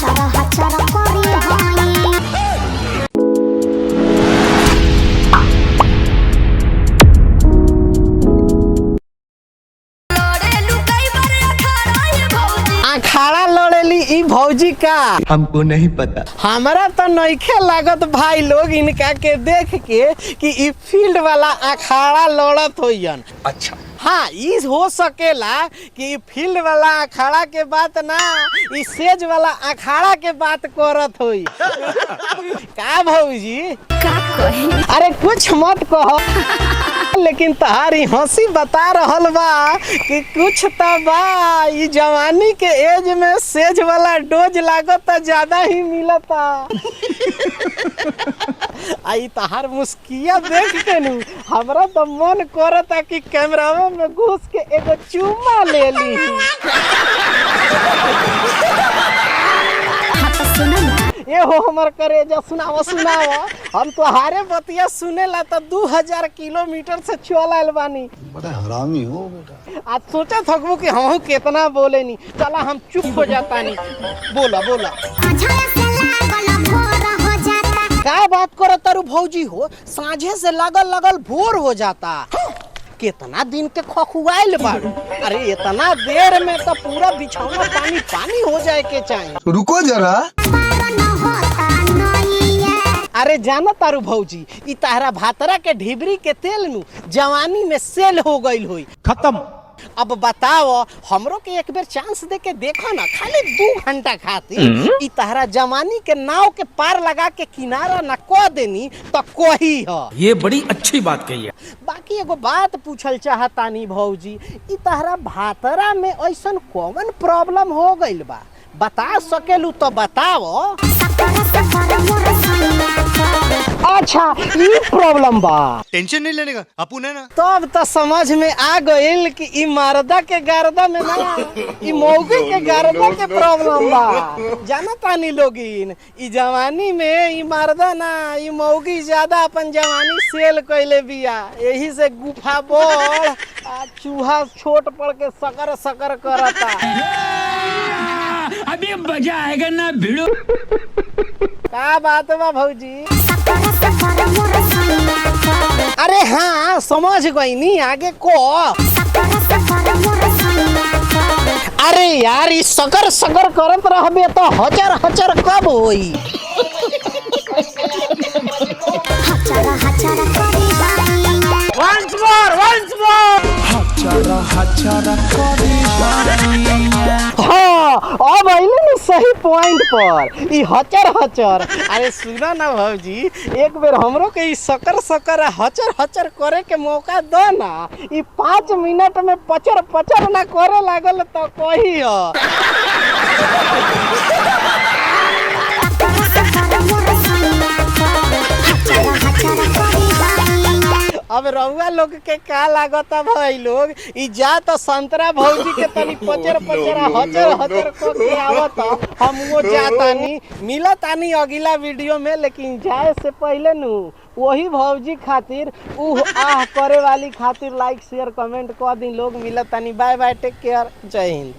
हचरा हचरा करी होई अखाड़ा लड़ेली ई भौजी का हमको नहीं पता। हमारा तो नइखे लागत भाई लोग इनका के देख के कि ई फील्ड वाला अखाड़ा लड़त होयन। अच्छा हाँ ई हो सकेला कि फील्ड वाला अखाड़ा के बात ना ई सेज वाला अखाड़ा के बात करत होई। का भौजी का कहे अरे कुछ मत कहो लेकिन तहारी हंसी बता रहल बा कि कुछ तो बा। ई जवानी के एज में सेज वाला डोज लागत तो ज्यादा ही मिलता। आई तहार मुस्किया देख के नु हमरा तो मन करता कि कैमरा में घुस के एगो चुम्मा ले ली। हाँ तो सुनो ना ये हो हमर करेजा सुनाओ सुनाओ। हम तो हारे बतिया सुनेला तो 2000 किलोमीटर से चल आयल बानी। बड़ा हरामी हो बेटा। आज सोचा थकबो कि हम कितना बोले नी। चला हम चुप हो जाता नी। बोला बोला अझला से लागल भोर हो जाता क्या बात करो तारू भौजी हो साझे से लगल भोर हो जाता। कितना दिन के खखुआइल बारू। अरे इतना देर में तो पूरा बिछौना पानी पानी हो जाए के चाहिए। रुको जरा। पार न होता नैया अरे जाना तारू भौजी ई तारा भातरा के ढिबरी के तेल नु जवानी में सेल हो गईल होई। खत्म। अब बताओ हमरो के एक बेर चांस दे के देखो ना खाली 2 घंटा खातिर ई तारा जवानी के नाव के पार लगा के किनारा ना कह देनी तो कोही ह। ये बड़ी अच्छी बात कही है। बाकी एगो बात पूछल चाहतानी भौजी ई तारा भातरा में ऐसन कौन प्रॉब्लम हो गईल बा बता सकेलू तो बताओ। सफर सफर मोर सैया अच्छा ई प्रॉब्लम बा टेंशन नहीं लेने का अपुन है ना। तब तो समझ में आ गइल कि ई मर्दा के गर्दा में ना ई मौके के गर्दा के प्रॉब्लम बा। जाना तानी लोगिन ई जवानी में ई मर्दा ना ई मौगी ज्यादा अपन जवानी सेल कइले बिया। यही से गुफा बोल आ चूहा छोट पड़ के सकर सकर करता। अभी मजा आएगा ना भिड़ो। का बात बा भौजी। सफर सफर मोर सैया अरे हाँ समझ गईनी आगे को। सफर सफर मोर सैया अरे यार ई सगर सगर करत रहबे तो हचर हचर कब होई। हचरा हचरा करी होई Once more. हाँ अब आइले ना सही पॉइंट पर ई हचर हचर। अरे सुना ना भौजी एक बेर हमरो के ई सकर सकर हचर हचर करे के मौका दो ना। ई 5 मिनट में पचर पचर ना करे लागल तो कही ह। सफर सफर मोर सैया हचरा हचरा करी होई अब रउआ लोग के का लागता भाई लोग ई जा तो संतरा भौजी के तनी पचर पचर हचर हचर को के आवत हम वो जातानी मिलतानी अगला वीडियो में। लेकिन जाए से पहले नु वही भौजी खातिर आह करे वाली खातिर लाइक शेयर कमेंट कर दी लोग। मिलतानी बाय बाय टेक केयर जय हिंद।